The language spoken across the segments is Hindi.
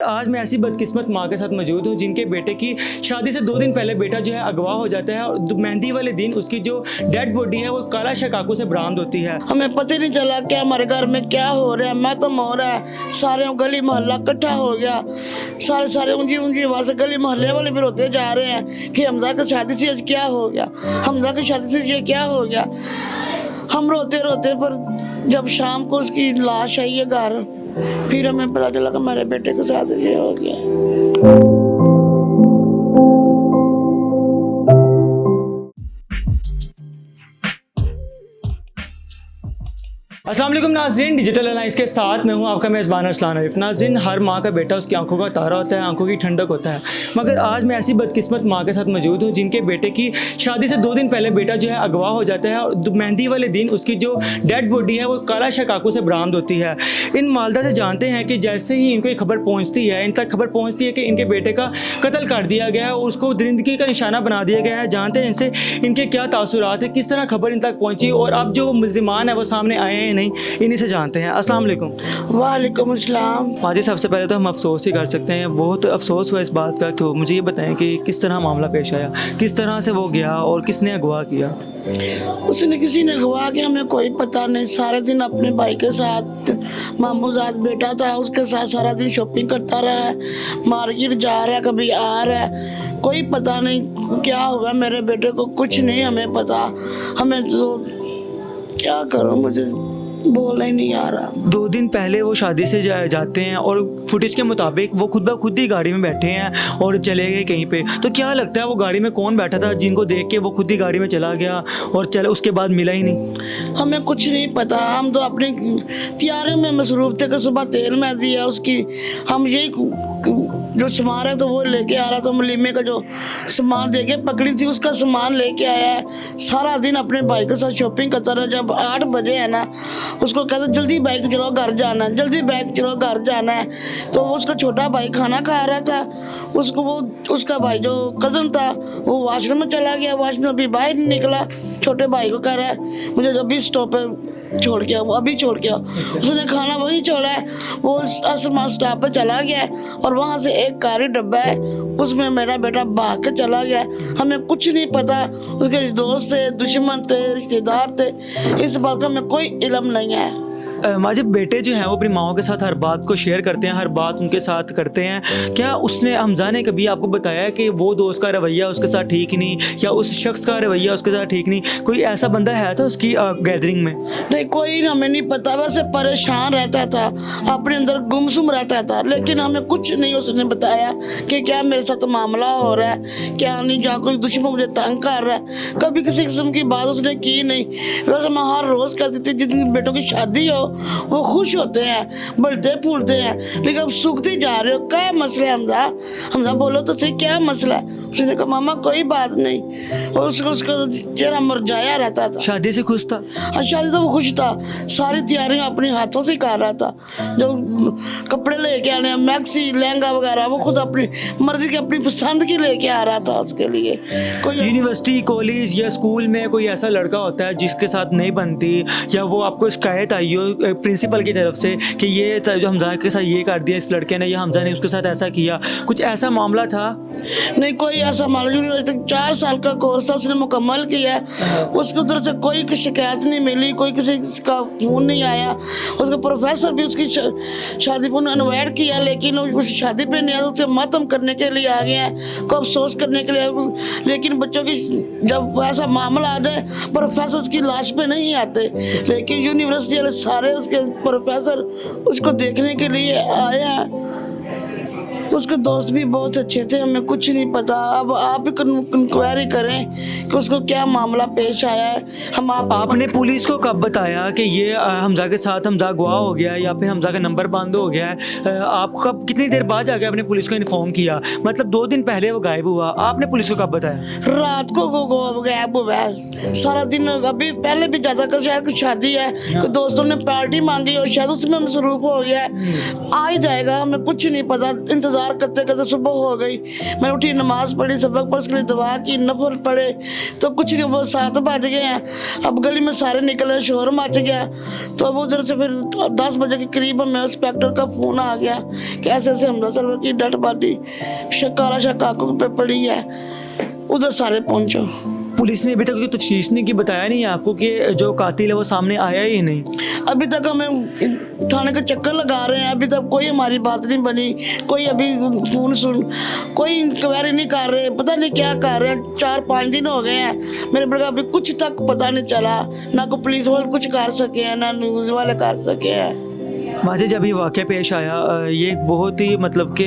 आज मैं ऐसी बदकिस्मत माँ के साथ मौजूद हूँ जिनके बेटे की शादी से 2 दिन पहले बेटा जो है अगवा हो जाता है और मेहंदी वाले दिन उसकी जो डेड बॉडी है वो काला शकाकू से बरामद होती है। हमें पता ही नहीं चला कि हमारे घर में क्या हो रहा है। मातम हो रहा है, सारे गली मोहल्ला इकट्ठा हो गया। सारे ऊंची ऊंची आवाज़ से गली मोहल्ले वाले भी रोते जा रहे हैं कि हमजा की शादी से आज क्या हो गया, हमजा की शादी से ये क्या हो गया। हम रोते रोते पर जब शाम को उसकी लाश आई है घर, फिर हमें पता चला कि हमारे बेटे के साथ ये हो गया। अस्सलाम वालेकुम नाज़रीन, डिजिटल अलायंस के साथ मैं हूं आपका मेज़बान अरसलान आरिफ। नाज़रीन, हर माँ का बेटा उसकी आंखों का तारा होता है, आंखों की ठंडक होता है। मगर आज मैं ऐसी बदकिस्मत माँ के साथ मौजूद हूं जिनके बेटे की शादी से 2 दिन पहले बेटा जो है अगवा हो जाता है और मेहंदी वाले दिन उसकी जो डेड बॉडी है वो काला शकाकू से बरामद होती है। इन मालदा से जानते हैं कि जैसे ही इनको एक खबर पहुँचती है, इन तक खबर पहुँचती है कि इनके बेटे का कत्ल कर दिया गया है और उसको दरिंदगी का निशाना बना दिया गया है। जानते हैं इनसे इनके क्या तासुरात है, किस तरह खबर इन तक पहुँची और अब जो मुल्ज़िमान है वो सामने आए हैं नहीं, इन्हीं से जानते हैं। अस्सलाम वालेकुम। वालेकुम अस्सलाम। माजी, सबसे पहले तो हम अफसोस ही कर सकते हैं, बहुत अफसोस हुआ इस बात का। तो मुझे ये बताएं कि किस तरह मामला पेश आया, किस तरह से वो गया और किसने अगवा किया? उसने किसी ने अगवा किया, हमें कोई पता नहीं। सारे दिन अपने भाई के साथ, मामूजाद बेटा था उसके साथ सारा दिन शॉपिंग करता रहा है, मार्केट जा रहा है, कभी आ रहा है, कोई पता नहीं क्या हुआ मेरे बेटे को, कुछ नहीं हमें पता। हमें तो क्या करूं, मुझे बोलना ही नहीं आ रहा। 2 दिन पहले वो शादी से जाते हैं और फुटेज के मुताबिक वो खुद ब खुद ही गाड़ी में बैठे हैं और चले गए कहीं पे। तो क्या लगता है वो गाड़ी में कौन बैठा था जिनको देख के वो खुद ही गाड़ी में चला गया और चले उसके बाद मिला ही नहीं? हमें कुछ नहीं पता, हम तो अपनी तैयारी में मसरूफ थे कि सुबह तेल में दिया उसकी। हम यही जो सामान है तो वो लेके आ रहा था, मलीमे का जो सामान देके पकड़ी थी उसका सामान लेके आया है। सारा दिन अपने भाई के साथ शॉपिंग करता रहा। जब 8 बजे है ना, उसको कहते जल्दी बाइक चलाओ घर जाना है, जल्दी बाइक चलाओ घर जाना है। तो उसका छोटा भाई खाना खा रहा था, उसको वो उसका भाई जो कज़न था वो वॉशरूम में चला गया, वॉशरूम अभी बाहर नहीं निकला। छोटे भाई को कह रहा है मुझे जब भी स्टॉप पे छोड़ के आओ, अभी छोड़ के आओ। उसने खाना वहीं छोड़ा है, वो आसमान स्टॉप पे चला गया है और वहाँ से एक कारी डब्बा है, उसमें मेरा बेटा भाग के चला गया। हमें कुछ नहीं पता, उसके दोस्त थे, दुश्मन थे, रिश्तेदार थे, इस बात का हमें कोई इल्म नहीं है। माजिद, बेटे जो हैं वो अपनी माओ के साथ हर बात को शेयर करते हैं, हर बात उनके साथ करते हैं। क्या उसने हमजा ने कभी आपको बताया कि वो दोस्त का रवैया उसके साथ ठीक नहीं या उस शख्स का रवैया उसके साथ ठीक नहीं? कोई ऐसा बंदा है था उसकी गैदरिंग में? नहीं, कोई हमें नहीं पता, वैसे परेशान रहता था, अपने अंदर गुमसुम रहता था, लेकिन हमें कुछ नहीं उसने बताया कि क्या मेरे साथ मामला हो रहा है, क्या नहीं, जहाँ कोई दुश्मन मुझे तंग कर रहा है। कभी किसी किस्म की बात उसने की नहीं। वैसे मैं हर रोज़ कहती थी जिन बेटों की शादी हो वो खुश होते हैं, बढ़ते फूलते हैं, लेकिन अब सूखते जा रहे हो, क्या मसला है हमजा? हमजा बोलो तो सही, क्या मसला है? उसने कहा मामा कोई बात नहीं। और उसका चेहरा मुरझाया रहता था। शादी से खुश था? हाँ, शादी तो वो खुश था, सारी तैयारियां अपने हाथों से कर रहा था। जो कपड़े लेके आने, मैक्सी लहंगा वगैरह वो खुद अपनी मर्जी की, अपनी पसंद की लेके आ रहा था उसके लिए। कोई यूनिवर्सिटी, कॉलेज या स्कूल में कोई ऐसा लड़का होता है जिसके साथ नहीं बनती या वो आपको शिकायत आई हो प्रिंसिपल की तरफ से कि ये जो हमजा के साथ ये कर दिया इस लड़के ने या हमजा ने उसके साथ ऐसा किया, कुछ ऐसा मामला था? नहीं, कोई ऐसा मामला। यूनिवर्सिटी 4 साल का कोर्स था, उसने मुकम्मल किया, उसके उधर से कोई शिकायत नहीं मिली, कोई किसी का फोन नहीं आया। उसका प्रोफेसर भी उसकी शादी पर इनवाइट किया, लेकिन उस शादी पे नहीं आया, उसे मातम करने के लिए आ गए हैं, को अफसोस करने के लिए। लेकिन बच्चों की जब ऐसा मामला आ जाए, प्रोफेसर उसकी लाश पे नहीं आते, लेकिन यूनिवर्सिटी वाले सारे उसके प्रोफेसर उसको देखने के लिए आए हैं। उसके दोस्त भी बहुत अच्छे थे, हमें कुछ नहीं पता। अब आप ही इंक्वायरी करें कि उसको क्या मामला पेश आया है। हम आपने पुलिस को कब बताया कि ये हमजा के साथ हमजा गवाह हो गया है या फिर हमजा का नंबर बंद हो गया है? आप कब, कितनी देर बाद जाके आपने पुलिस को इन्फॉर्म किया? मतलब 2 दिन पहले वो गायब हुआ, आपने पुलिस को कब बताया? रात को गायब हुआ है, सारा दिन। अभी पहले भी ज्यादा कर, शायद कुछ शादी है, कि दोस्तों ने पार्टी मांगी और शायद उसमें मसरूफ हो गया है, आ ही जाएगा, हमें कुछ नहीं पता। इंतजार इंतज़ार करते करते सुबह हो गई। मैं उठी, नमाज़ पढ़ी, सबक पढ़, उसके लिए दुआ की, नफल पढ़े, तो कुछ नहीं, वो 7 बज गए हैं। अब गली में सारे निकले, शोर मच गया। तो अब उधर से फिर 10 बजे के करीब हमें इंस्पेक्टर का फ़ोन आ गया कि ऐसे ऐसे हमजा सरवर की डेड बॉडी काला शक आंखों पे पड़ी है। उधर सारे पहुँचो। पुलिस ने अभी तक कोई तफ्तीश नहीं की, बताया नहीं आपको कि जो कातिल है वो सामने आया ही नहीं? अभी तक हमें थाने का चक्कर लगा रहे हैं, अभी तक कोई हमारी बात नहीं बनी, कोई अभी फोन सुन, कोई इंक्वायरी नहीं कर रहे, पता नहीं क्या कर रहे हैं। 4-5 दिन हो गए हैं, मेरे बेटे का अभी कुछ तक पता नहीं चला, ना को पुलिस वाले कुछ कर सके हैं, ना न्यूज़ वाले कर सके हैं। माजे जब ये वाक़या पेश आया, ये बहुत ही मतलब कि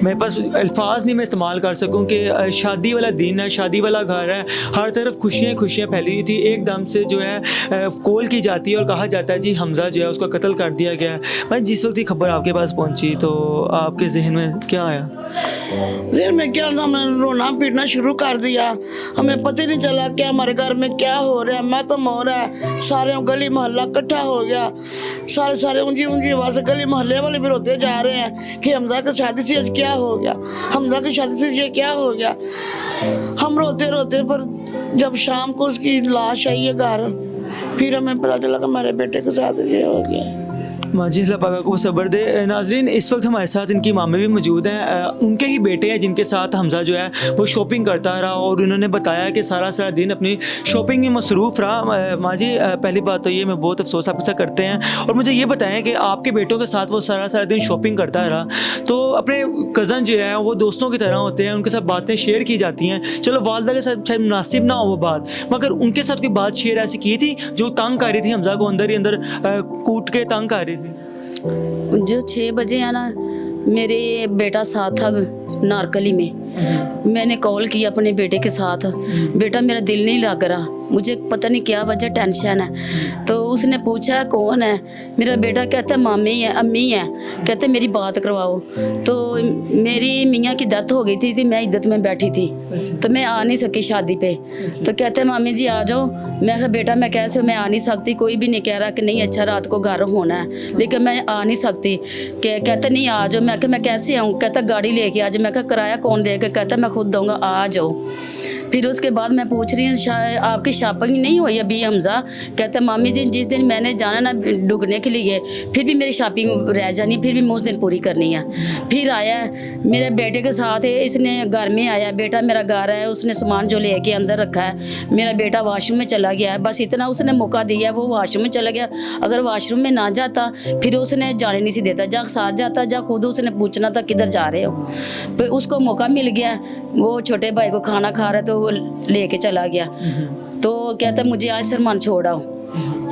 मेरे पास अल्फाज नहीं मैं इस्तेमाल कर सकूं कि शादी वाला दिन है, शादी वाला घर है, हर तरफ खुशियाँ खुशियाँ फैली हुई थी। एकदम से जो है कॉल की जाती है और कहा जाता है जी हमज़ा जो है उसका कत्ल कर दिया गया है। मैं जिस वक्त ये खबर आपके पास पहुंची तो आपके जहन में क्या आया? फिर मैं क्या, हमने रोना पीटना शुरू कर दिया, हमें पता ही नहीं चला कि हमारे घर में क्या हो रहा है, मातम हो रहा है। सारे गली मोहल्ला इकट्ठा हो गया, सारे ऊंची ऊंची आवाज़ से गली मोहल्ले वाले भी रोते जा रहे हैं कि हमजा की शादी से आज क्या हो गया, हमजा की शादी से ये क्या हो गया। हम रोते रोते, पर जब शाम को उसकी लाश आई है घर, फिर हमें पता चला कि हमारे बेटे के साथ ये हो गया। माजी अल्लाह पाक को सब्र दे। नाजरीन, इस वक्त हमारे साथ इनकी मामे भी मौजूद हैं। उनके ही बेटे हैं जिनके साथ हमज़ा जो है वो शॉपिंग करता रहा और उन्होंने बताया कि सारा दिन अपनी शॉपिंग में मसरूफ़ रहा। माजी, पहली बात तो ये मैं बहुत अफसोस आप ऐसा करते हैं, और मुझे ये बताएं कि आपके बेटों के साथ वो सारा दिन शॉपिंग करता रहा, तो अपने कज़न जो है वो दोस्तों की तरह होते हैं, उनके साथ बातें शेयर की जाती हैं। चलो वालदा के साथ शायद मुनासिब ना हो वो बात, मगर उनके साथ कोई बात शेयर ऐसी की थी जो तंग कर रही थी हमज़ा को, अंदर ही अंदर कूट के तंग कर रही थी? जो 6 बजे है ना, मेरे बेटा साथ था नारकली में। मैंने कॉल किया अपने बेटे के साथ, बेटा मेरा दिल नहीं लग रहा, मुझे पता नहीं क्या वजह, टेंशन है। तो उसने पूछा कौन है, मेरा बेटा कहता है मामी है, अम्मी है, कहते मेरी बात करवाओ। तो मेरी मियाँ की डेथ हो गई थी, मैं इद्दत में बैठी थी, तो मैं आ नहीं सकी शादी पे। तो कहते मामी जी आ जाओ। मैं कहा बेटा मैं कैसे, मैं आ नहीं सकती, कोई भी नहीं कह रहा कि नहीं अच्छा रात को घर होना है, लेकिन मैं आ नहीं सकती। कहते नहीं आ जाओ। मैं कहा मैं कैसे आऊँ, कहता गाड़ी लेके आ जाओ। मैं कहा किराया कौन देगा, कहता मैं खुद दूँगा, आ जाओ। फिर उसके बाद मैं पूछ रही हूँ आपकी शॉपिंग नहीं हुई अभी हमज़ा? कहते मामी जी जिस दिन मैंने जाना ना डुगने के लिए, फिर भी मेरी शॉपिंग रह जानी, फिर भी मैं उस दिन पूरी करनी है। फिर आया मेरे बेटे के साथ है, इसने घर में आया, बेटा मेरा घर है, उसने सामान जो लेके अंदर रखा है, मेरा बेटा वॉशरूम में चला गया है, बस इतना उसने मौका दिया, वो वॉशरूम में चला गया। अगर वॉशरूम में ना जाता फिर उसने जाने नहीं सी देता, जा साथ जाता, जा खुद उसने पूछना था किधर जा रहे हो। फिर उसको मौका मिल गया, वो छोटे भाई को खाना खा रहा तो वो लेके चला गया। तो कहता मुझे आज सरमान छोड़ आओ।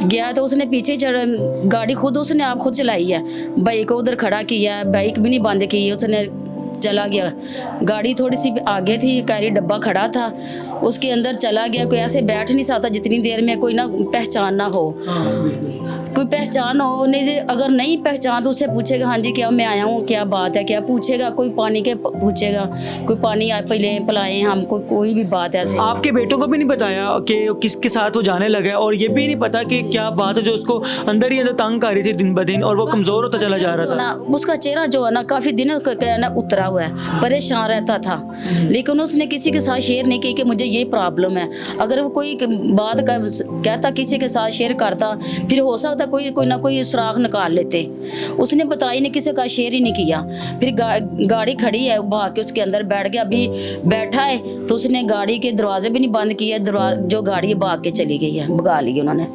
गया तो उसने पीछे चढ़, गाड़ी खुद उसने आप खुद चलाई है, बाइक को उधर खड़ा किया, बाइक भी नहीं बंद की, उसने चला गया। गाड़ी थोड़ी सी आगे थी, कैरी डब्बा खड़ा था, उसके अंदर चला गया। कोई ऐसे बैठ नहीं सकता जितनी देर में कोई ना पहचान ना हो, कोई पहचान हो नहीं। अगर नहीं पहचान तो उससे पूछेगा हाँ जी क्या मैं आया हूँ, क्या बात है, क्या पूछेगा, कोई पानी के पूछेगा, कोई पानी पहले पिलाएं हमको, कोई भी बात है। आपके बेटों को भी नहीं बताया कि किसके साथ वो जाने लगा है, और ये भी नहीं पता कि क्या बात है जो उसको अंदर ही अंदर तंग कर रही थी दिन ब दिन, और वो कमज़ोर होता चला जा रहा था? उसका चेहरा जो है ना काफ़ी दिनों का ना उतरा हुआ है, परेशान रहता था, लेकिन उसने किसी के साथ शेयर नहीं की कि मुझे ये प्रॉब्लम है। अगर वो कोई बात कहता किसी के साथ शेयर करता, फिर हो सकता कोई ना कोई सुराग निकाल लेते। उसने बताया नहीं, किसी का शेयर ही नहीं किया। फिर गाड़ी खड़ी है, भाग के उसके अंदर बैठ गया। अभी बैठा है तो उसने गाड़ी के दरवाजे भी नहीं बंद किए, जो गाड़ी है भाग के चली गई है, भगा ली उन्होंने।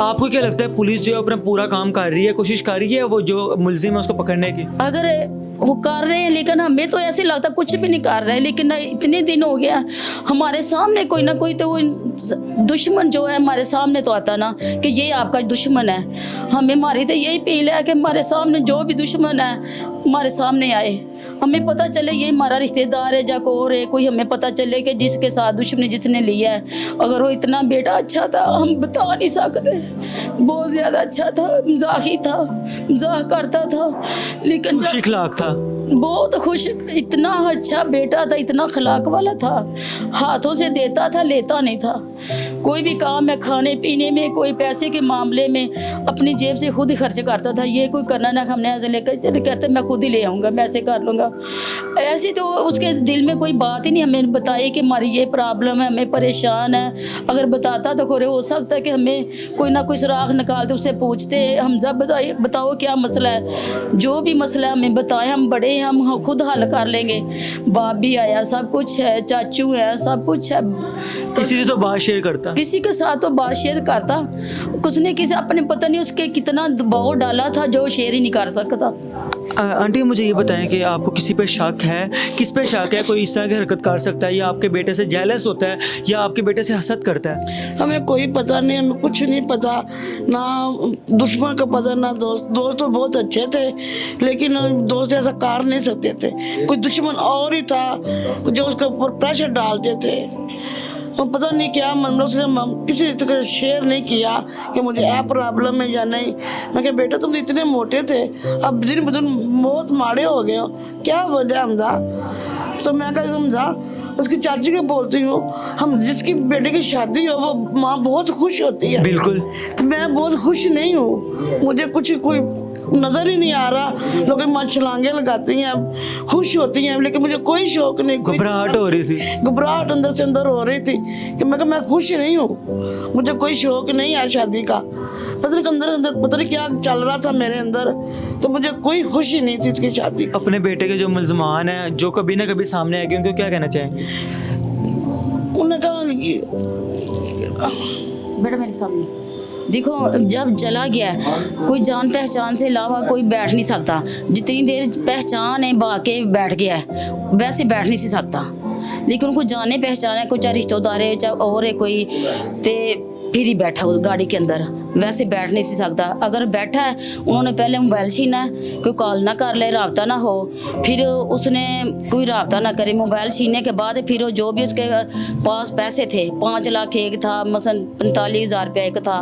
आपको क्या लगता है पुलिस जो है अपना पूरा काम कर रही है, कोशिश कर रही है वो जो मुलजिम है उसको पकड़ने की? अगर वो कर रहे हैं, लेकिन हमें तो ऐसे लगता कुछ भी नहीं कर रहे हैं। लेकिन इतने दिन हो गया, हमारे सामने कोई ना कोई तो दुश्मन जो है हमारे सामने तो आता ना कि ये आपका दुश्मन है। हमें हमारी तो यही अपील है कि हमारे सामने जो भी दुश्मन है हमारे सामने आए, हमें पता चले ये हमारा रिश्तेदार है या और है, कोई हमें पता चले कि जिसके साथ दुश्मनी जिसने लिया है। अगर वो इतना बेटा अच्छा था हम बता नहीं सकते, बहुत ज़्यादा अच्छा था, मजाकी था, मजाक करता था, लेकिन अखलाक था, बहुत खुश, इतना अच्छा बेटा था, इतना खलाक वाला था, हाथों से देता था, लेता नहीं था। कोई भी काम है, खाने पीने में, कोई पैसे के मामले में अपनी जेब से खुद ही खर्च करता था। ये कोई करना ना, हमने ऐसे लेकर चले, कहते मैं खुद ही ले आऊँगा, मैं ऐसे कर लूँगा। ऐसी तो उसके दिल में कोई बात ही नहीं हमें बताई कि हमारी ये प्रॉब्लम है, हमें परेशान है। अगर बताता तो खोरे हो सकता है कि हमें कोई ना कोई सुराख निकालते, उससे पूछते हमजा बताओ क्या मसला है, जो भी मसला है हमें बताएं, हम बड़े हैं, हम खुद हल कर लेंगे। बाप भी आया, सब कुछ है, चाचू है, सब कुछ है। किसी से तो बात शेयर करता? किसी के साथ तो बात शेयर करता, कुछ ने किसी अपने पता नहीं उसके कितना दबाव डाला था जो शेयर ही नहीं कर सकता। आंटी मुझे ये बताएं कि आपको किसी पे शक है? किस पे शक है? कोई इस तरह की हरकत कर सकता है, या आपके बेटे से जेलस होता है, या आपके बेटे से हसद करता है? हमें कोई पता नहीं, हमें कुछ नहीं पता, ना दुश्मन का पता ना दोस्त। दोस्त तो बहुत अच्छे थे, लेकिन दोस्त ऐसा कर नहीं सकते थे। कोई दुश्मन और ही था जो उसके ऊपर प्रेशर डालते थे। और पता नहीं क्या मतलब उसने किसी तरह से शेयर नहीं किया कि मुझे ऐ प्रॉब्लम है या नहीं। मैं कहा बेटा तुम इतने मोटे थे, अब दिन ब दिन बहुत माड़े हो गए हो, क्या वजह हमदा? तो मैं कहा समझा, उसकी चाची को बोलती हूँ, हम जिसकी बेटे की शादी हो वो माँ बहुत खुश होती है। बिल्कुल। तो मैं बहुत खुश नहीं हूँ, मुझे कुछ कोई नज़र ही नहीं आ रहा। लोग माँ छलांगे लगाती हैं, खुश होती हैं, लेकिन मुझे कोई शौक नहीं, घबराहट हो रही थी, घबराहट अंदर से अंदर हो रही थी कि मैं खुश नहीं हूँ, मुझे कोई शौक नहीं है शादी का। पता नहीं अंदर अंदर पता नहीं क्या चल रहा था मेरे अंदर, तो मुझे कोई खुशी नहीं थी इसकी शादी। अपने बेटे के जो मुलजमान हैं, जो कभी ना कभी सामने आएंगे, उनको क्या कहना चाहेंगे? उन्होंने कहा बेटा मेरे सामने देखो, जब चला गया कोई जान पहचान से अलावा कोई बैठ नहीं सकता। जितनी देर पहचान है बाके बैठ गया है, वैसे बैठ नहीं सकता। लेकिन उनको जाने पहचान है, कोई चाहे रिश्तेदार है चाहे और है कोई, ते फिर ही बैठा उस गाड़ी के अंदर, वैसे बैठ नहीं सकता। अगर बैठा है उन्होंने पहले मोबाइल छीना है, कोई कॉल ना कर ले, रब्ता ना हो, फिर उसने कोई रब्ता ना करे। मोबाइल छीनने के बाद फिर जो भी उसके पास पैसे थे, 5 लाख एक था, मसलन 45,000 रुपया एक था,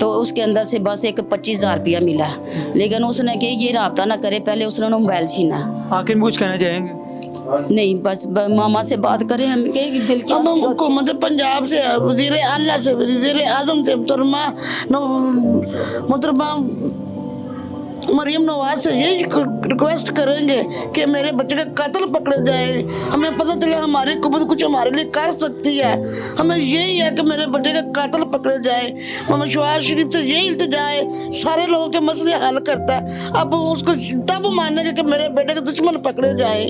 तो उसके अंदर से बस एक 25,000 रुपया मिला। लेकिन उसने कि ये रब्ता ना करे, पहले उसने मोबाइल छीना। आखिर में कुछ कहना चाहेंगे? नहीं, बस मामा से बात करें, हम के दिल की हम हुकूमत पंजाब से, वज़ीर आला से, वज़ीर आज़म से, मोहतरमा मरियम नवाज से यही रिक्वेस्ट करेंगे कि मेरे बच्चे का कातिल पकड़े जाए। हमें पता चले हमारी हुकूमत कुछ हमारे लिए कर सकती है, हमें यही है कि मेरे बच्चे का कातिल पकड़े जाए। मोहम्मद शहबाज शरीफ से यही इल्तिजा है, सारे लोगों के मसले हल करता है। अब उसको तब मानेंगे कि मेरे बेटे के दुश्मन पकड़े जाए,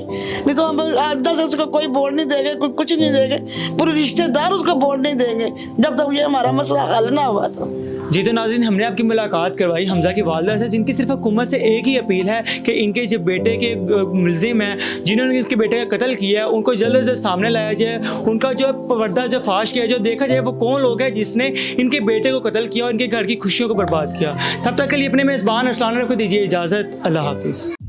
नहीं तो हम आधा से उसको कोई वोट नहीं देंगे, कोई कुछ नहीं देंगे, पूरे रिश्तेदार उसको वोट नहीं देंगे जब तक ये हमारा मसला हल ना हुआ। तो जी तो नाज़रीन, हमने आपकी मुलाकात करवाई हमजा की वालदा से, जिनकी सिर्फ हुकूमत से एक ही अपील है कि इनके जो बेटे के मुलजिम हैं, जिन्होंने इसके बेटे का कत्ल किया है, उनको जल्द से जल्द सामने लाया जाए। उनका जो पर्दा जो फाश किया जाए, देखा जाए वो कौन लोग हैं जिसने इनके बेटे को कत्ल किया और इनके घर की खुशियों को बर्बाद किया। तब तक के लिए अपने मेज़बान अरसलान को दीजिए इजाज़त। अल्लाह हाफिज़।